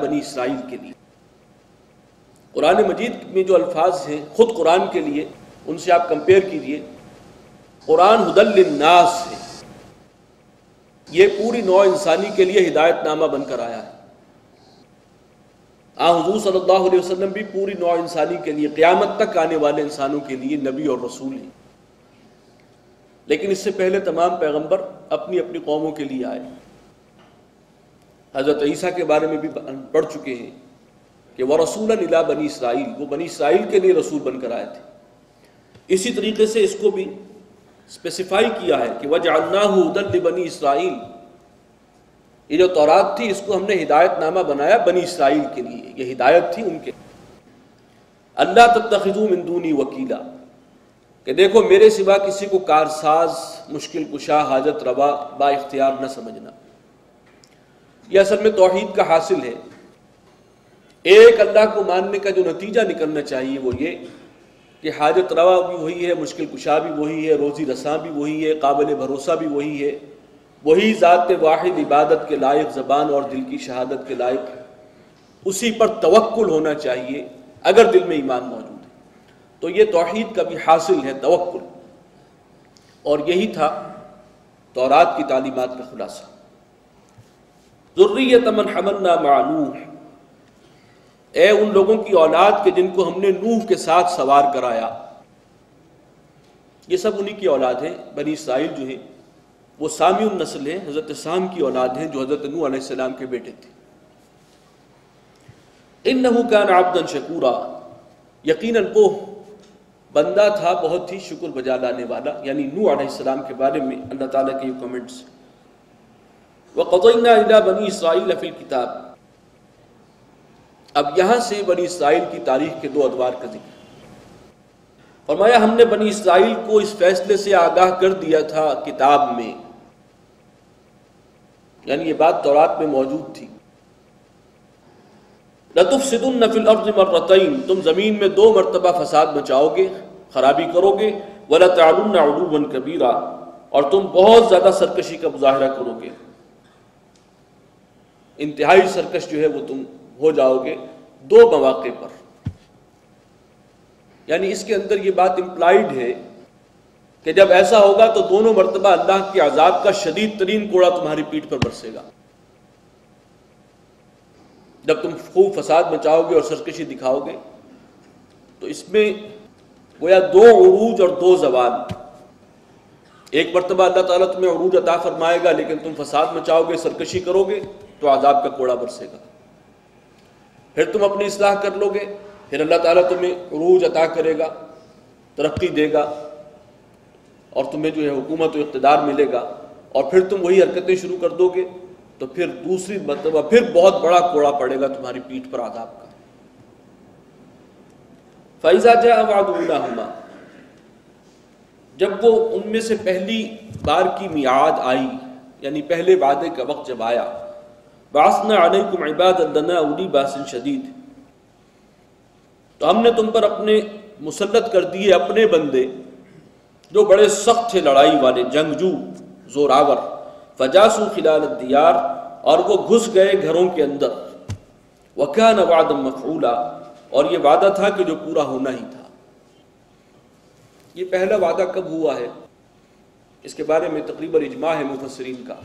بنی اسرائیل کے لیے۔ قرآن مجید میں جو الفاظ ہیں خود قرآن کے لیے، ان سے آپ کمپیئر کیجئے۔ قرآن ھدی للناس ہے، یہ پوری نوع انسانی کے لیے ہدایت نامہ بن کر آیا ہے۔ حضور صلی اللہ علیہ وسلم بھی پوری نوع انسانی کے لیے، قیامت تک آنے والے انسانوں کے لیے نبی اور رسول ہیں، لیکن اس سے پہلے تمام پیغمبر اپنی اپنی قوموں کے لیے آئے۔ حضرت عیسیٰ کے بارے میں بھی پڑھ چکے ہیں کہ وَرَسُولًا إِلَىٰ بنی اسرائیل، وہ بنی اسرائیل کے لیے رسول بن کر آئے تھے۔ اسی طریقے سے اس کو بھی اسپیسیفائی کیا ہے کہ وَجَعَلْنَاهُ هُدًى لِبَنِي اسرائیل، یہ جو تورات تھی اس کو ہم نے ہدایت نامہ بنایا بنی اسرائیل کے لیے، یہ ہدایت تھی ان کے۔ اللہ تتخذوا من دونی وکیلا، کہ دیکھو میرے سوا کسی کو کارساز، مشکل کشا، حاجت روا، با اختیار نہ سمجھنا۔ یہ اصل میں توحید کا حاصل ہے۔ ایک اللہ کو ماننے کا جو نتیجہ نکلنا چاہیے وہ یہ کہ حاجت روا بھی وہی ہے، مشکل کشا بھی وہی ہے، روزی رساں بھی وہی ہے، قابل بھروسہ بھی وہی ہے، وہی ذات واحد عبادت کے لائق، زبان اور دل کی شہادت کے لائق، اسی پر توکل ہونا چاہیے اگر دل میں ایمان موجود ہے۔ تو یہ توحید کا بھی حاصل ہے، توکل، اور یہی تھا تورات کی تعلیمات کا خلاصہ۔ ذریۃ من حملنا مع نوح، اے ان لوگوں کی اولاد کے جن کو ہم نے نوح کے ساتھ سوار کرایا۔ یہ سب انہی کی اولاد ہیں، بنی اسرائیل جو ہیں وہ سامی النسل ہیں، حضرت سام کی اولاد ہیں جو حضرت نوح علیہ السلام کے بیٹے تھے۔ انہ کان عبدا شکورا، یقیناً وہ بندہ تھا بہت ہی شکر بجا لانے والا، یعنی نوح علیہ السلام کے بارے میں اللہ تعالیٰ کے یہ کمنٹس۔ وَقَضَيْنَا إِلَىٰ بَنِي إِسْرَائِيلَ فِي الْكِتَابِ، اب یہاں سے بنی اسرائیل کی تاریخ کے دو ادوار کا ذکر۔ فرمایا ہم نے بنی اسرائیل کو اس فیصلے سے آگاہ کر دیا تھا کتاب میں، یعنی یہ بات تورات میں موجود تھی۔ لَتُفْسِدُنَّ فِي الْأَرْضِ مَرَّتَيْنِ، تم زمین میں 2 مرتبہ فساد مچاؤ گے، خرابی کرو گے، وَلَتَعْلُنَّ عُلُوًّا كَبِيرًا، اور تم بہت زیادہ سرکشی کا مظاہرہ کرو گے، انتہائی سرکش جو ہے وہ تم ہو جاؤ گے 2 مواقع پر۔ یعنی اس کے اندر یہ بات امپلائیڈ ہے کہ جب ایسا ہوگا تو دونوں مرتبہ اللہ کے عذاب کا شدید ترین کوڑا تمہاری پیٹھ پر برسے گا۔ جب تم خوب فساد مچاؤ گے اور سرکشی دکھاؤ گے تو اس میں گویا 2 عروج اور 2 زوال۔ ایک مرتبہ اللہ تعالیٰ تمہیں عروج عطا فرمائے گا، لیکن تم فساد مچاؤ گے، سرکشی کرو گے تو عذاب کا کوڑا برسے گا۔ پھر تم اپنی اصلاح کر لو گے، پھر اللہ تعالیٰ تمہیں عروج عطا کرے گا، ترقی دے گا، اور تمہیں جو ہے حکومت و اقتدار ملے گا، اور پھر تم وہی حرکتیں شروع کر دو گے تو پھر دوسری مرتبہ پھر بہت بڑا کوڑا پڑے گا تمہاری پیٹھ پر عذاب کا۔ فَإِذَا جَاءَ وَعْدُ أُولَاهُمَا، جب وہ ان میں سے پہلی بار کی میعاد آئی، یعنی پہلے وعدے کا وقت جب آیا، بَعَثْنَا عَلَيْكُمْ عِبَادًا لَنَا أُولِي بَأْسٍ شَدِيدٍ، تو ہم نے تم پر اپنے مسلط کر دیے اپنے بندے جو بڑے سخت تھے، لڑائی والے، جنگجو، زوراور، فَجَاسُوا خِلَالَ الدِّيَارِ، اور وہ گھس گئے گھروں کے اندر، وَكَانَ وَعْدًا مَفْعُولًا، اور یہ وعدہ تھا کہ جو پورا ہونا ہی تھا۔ یہ پہلا وعدہ کب ہوا ہے اس کے بارے میں تقریباً اجماع ہے مفسرین کا۔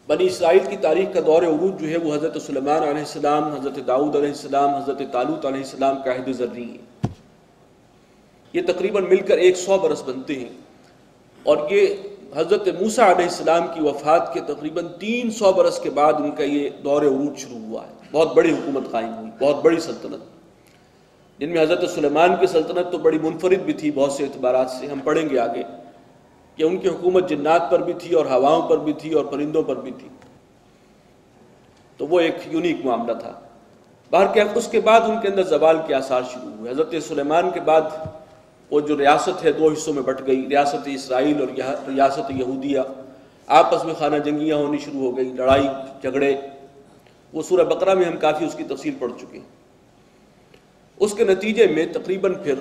بنی اسرائیل کی تاریخ کا دور عروج جو ہے وہ حضرت سلیمان علیہ السلام، حضرت داؤد علیہ السلام، حضرت طالوت علیہ السلام کا عہد ذری ہے۔ یہ تقریباً مل کر 100 برس بنتے ہیں، اور یہ حضرت موسیٰ علیہ السلام کی وفات کے تقریباً 300 برس کے بعد ان کا یہ دور عروج شروع ہوا ہے۔ بہت بڑی حکومت قائم ہوئی، بہت بڑی سلطنت، جن میں حضرت سلیمان کی سلطنت تو بڑی منفرد بھی تھی بہت سے اعتبارات سے، ہم پڑھیں گے آگے کہ ان کی حکومت جنات پر بھی تھی اور ہواؤں پر بھی تھی اور پرندوں پر بھی تھی، تو وہ ایک یونیک معاملہ تھا۔ بہرکیف اس کے بعد ان کے اندر زوال کے آثار شروع ہوئے۔ حضرت سلیمان کے بعد وہ جو ریاست ہے 2 حصوں میں بٹ گئی، ریاست اسرائیل اور ریاست یہودیہ، آپس میں خانہ جنگیاں ہونی شروع ہو گئی، لڑائی جھگڑے، وہ سورہ بقرہ میں ہم کافی اس کی تفصیل پڑھ چکے ہیں۔ اس کے نتیجے میں تقریباً پھر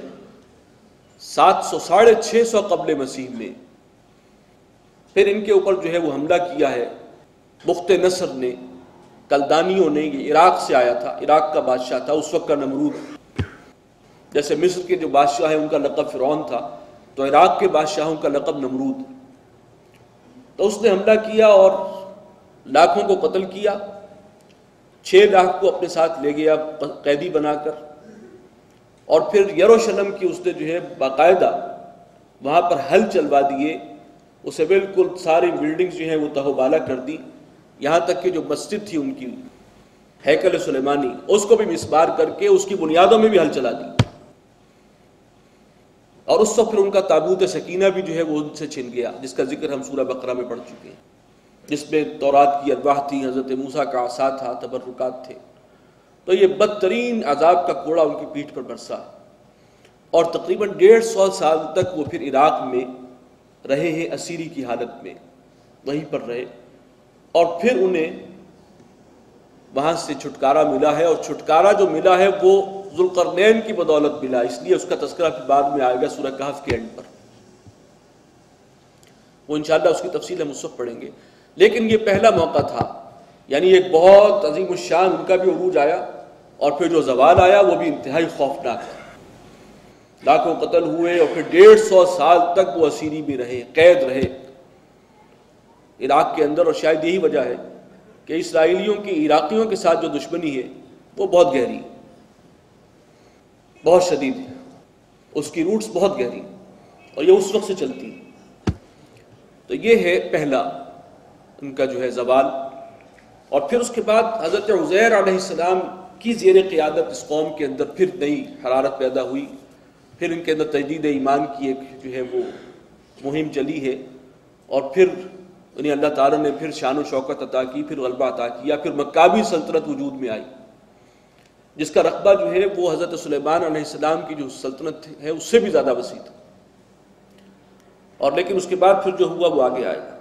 700 ساڑھے 600 قبل مسیح میں پھر ان کے اوپر جو ہے وہ حملہ کیا ہے بخت نصر نے، کلدانیوں نے، یہ عراق سے آیا تھا، عراق کا بادشاہ تھا اس وقت کا نمرود، جیسے مصر کے جو بادشاہ ہیں ان کا لقب فرعون تھا، تو عراق کے بادشاہوں کا لقب نمرود۔ تو اس نے حملہ کیا اور لاکھوں کو قتل کیا، 6 لاکھ کو اپنے ساتھ لے گیا قیدی بنا کر، اور پھر یروشلم کی اس نے جو ہے باقاعدہ وہاں پر حل چلوا دیے، اسے بالکل ساری بلڈنگز جو ہیں وہ تہو بالا کر دی، یہاں تک کہ جو مسجد تھی ان کی ہیکل سلیمانی اس کو بھی مسمار کر کے اس کی بنیادوں میں بھی حل چلا دی، اور اس وقت پھر ان کا تابوت سکینہ بھی جو ہے وہ ان سے چھن گیا، جس کا ذکر ہم سورہ بقرہ میں پڑھ چکے ہیں، جس میں تورات کی الواح تھی، حضرت موسیٰ کا عصا تھا، تبرکات تھے۔ تو یہ بدترین عذاب کا کوڑا ان کی پیٹھ پر برسا، اور تقریباً 150 سال تک وہ پھر عراق میں رہے ہیں اسیری کی حالت میں، وہیں پر رہے، اور پھر انہیں وہاں سے چھٹکارا ملا ہے، اور چھٹکارا جو ملا ہے وہ ذوالقرنین کی بدولت ملا، اس لیے اس کا تذکرہ پھر بعد میں آئے گا سورہ کہف کے اینڈ پر، وہ انشاءاللہ اس کی تفصیل ہم اس وقت پڑھیں گے۔ لیکن یہ پہلا موقع تھا، یعنی ایک بہت عظیم الشان ان کا بھی عروج آیا، اور پھر جو زوال آیا وہ بھی انتہائی خوفناک تھا، لاکھوں قتل ہوئے، اور پھر 150 سال تک وہ اسیری بھی رہے، قید رہے عراق کے اندر۔ اور شاید یہی وجہ ہے کہ اسرائیلیوں کی عراقیوں کے ساتھ جو دشمنی ہے وہ بہت گہری، بہت شدید ہے، اس کی روٹس بہت گہری، اور یہ اس وقت سے چلتی ہے۔ تو یہ ہے پہلا ان کا جو ہے زوال، اور پھر اس کے بعد حضرت عزیر علیہ السلام کی زیر قیادت اس قوم کے اندر پھر نئی حرارت پیدا ہوئی، پھر ان کے اندر تجدید ایمان کی ایک جو ہے وہ مہم چلی ہے، اور پھر انہیں اللہ تعالیٰ نے پھر شان و شوکت عطا کی، پھر غلبہ عطا کیا، پھر مکابی سلطنت وجود میں آئی، جس کا رقبہ جو ہے وہ حضرت سلیمان علیہ السلام کی جو سلطنت ہے اس سے بھی زیادہ وسیع تھا، اور لیکن اس کے بعد پھر جو ہوا وہ آگے آئے گا۔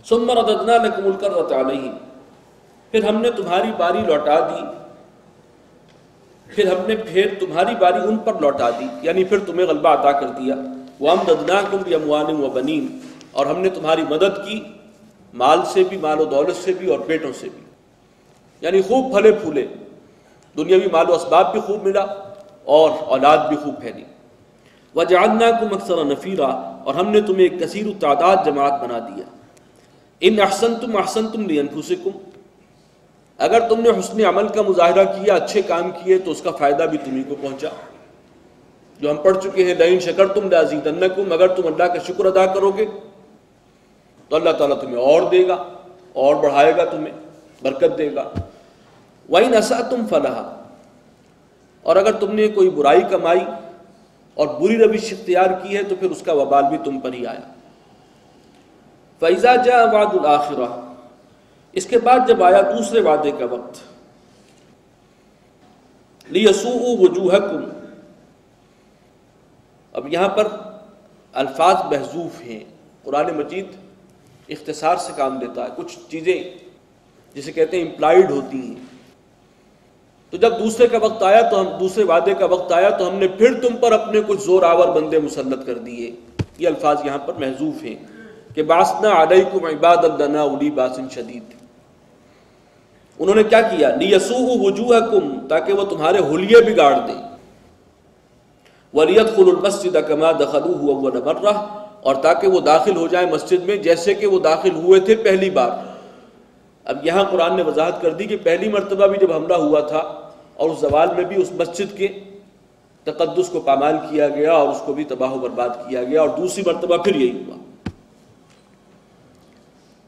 ثم رددنا لکم الکرۃ علیہم، پھر ہم نے تمہاری باری لوٹا دی، پھر ہم نے پھر تمہاری باری ان پر لوٹا دی، یعنی پھر تمہیں غلبہ عطا کر دیا۔ وَأَمْدَدْنَاكُمْ بِأَمْوَالٍ وَبَنِينَ، اور ہم نے تمہاری مدد کی مال سے بھی، مال و دولت سے بھی، اور بیٹوں سے بھی، یعنی خوب پھلے پھولے، دنیاوی مال و اسباب بھی خوب ملا اور اولاد بھی خوب پھیلی۔ وَجَعَلْنَاكُمْ أَكْثَرَ نَفِيرًا، اور ہم نے تمہیں ایک کثیر التعداد جماعت بنا دیا۔ ان احسنتم احسنتم لانفسکم، اگر تم نے حسن عمل کا مظاہرہ کیا، اچھے کام کیے، تو اس کا فائدہ بھی تمہیں کو پہنچا، جو ہم پڑھ چکے ہیں، لئن شکرتم لازیدنکم، اگر تم اللہ کا شکر ادا کرو گے تو اللہ تعالیٰ تمہیں اور دے گا، اور بڑھائے گا، تمہیں برکت دے گا۔ وَإِنْ أَسَأْتُمْ فَلَهَا، اور اگر تم نے کوئی برائی کمائی اور بری روش اختیار کی ہے تو پھر اس کا وبال بھی تم پر ہی آیا۔ فَإِذَا جَاءَ وَعْدُ الْآخِرَةِ، اس کے بعد جب آیا دوسرے وعدے کا وقت، لِيَسُوءُوا وُجُوهَكُمْ، اب یہاں پر الفاظ محذوف ہیں، قرآن مجید اختصار سے کام لیتا ہے، کچھ چیزیں جسے کہتے ہیں امپلائیڈ ہوتی ہیں، تو جب دوسرے کا وقت آیا تو ہم دوسرے وعدے کا وقت آیا تو ہم نے پھر تم پر اپنے کچھ زور آور بندے مسلط کر دیے، یہ الفاظ یہاں پر محذوف ہیں کہ بَعَثْنَا عَلَيْكُمْ عِبَادًا لَنَا أُولِي بَأْسٍ شَدِيدٍ۔ انہوں نے کیا کیا؟ لِيَسُوءُوا وُجُوهَكُمْ، تاکہ وہ تمہارے حلیے بگاڑ دیں، وَلِيَدْخُلُوا الْمَسْجِدَ كَمَا دَخَلُوهُ أَوَّلَ مَرَّةٍ، اور تاکہ وہ داخل ہو جائیں مسجد میں جیسے کہ وہ داخل ہوئے تھے پہلی بار۔ اب یہاں قرآن نے وضاحت کر دی کہ پہلی مرتبہ بھی جب حملہ ہوا تھا اور اس زوال میں بھی اس مسجد کے تقدس کو پامال کیا گیا اور اس کو بھی تباہ و برباد کیا گیا، اور دوسری مرتبہ پھر یہی ہوا۔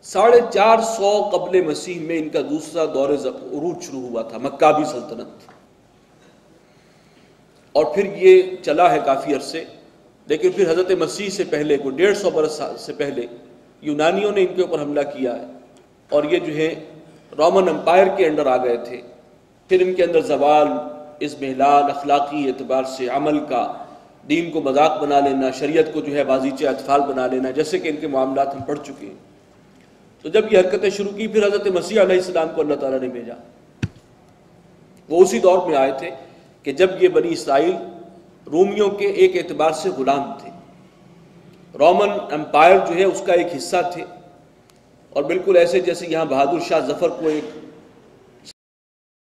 450 قبل مسیح میں ان کا دوسرا دور عروج شروع ہوا تھا، مکابی سلطنت، اور پھر یہ چلا ہے کافی عرصے، لیکن پھر حضرت مسیح سے پہلے کو 150 برس سے پہلے یونانیوں نے ان کے اوپر حملہ کیا ہے، اور یہ جو ہے رومن امپائر کے انڈر آ گئے تھے۔ پھر ان کے اندر زوال، اضمحلال، اخلاقی اعتبار سے عمل کا، دین کو مذاق بنا لینا، شریعت کو جو ہے بازیچے اطفال بنا لینا، جیسے کہ ان کے معاملات ہم پڑھ چکے ہیں۔ تو جب یہ حرکتیں شروع کی، پھر حضرت مسیح علیہ السلام کو اللہ تعالیٰ نے بھیجا۔ وہ اسی دور میں آئے تھے کہ جب یہ بنی اسرائیل رومیوں کے ایک اعتبار سے غلام تھے، رومن امپائر جو ہے اس کا ایک حصہ تھے، اور بالکل ایسے جیسے یہاں بہادر شاہ ظفر کو ایک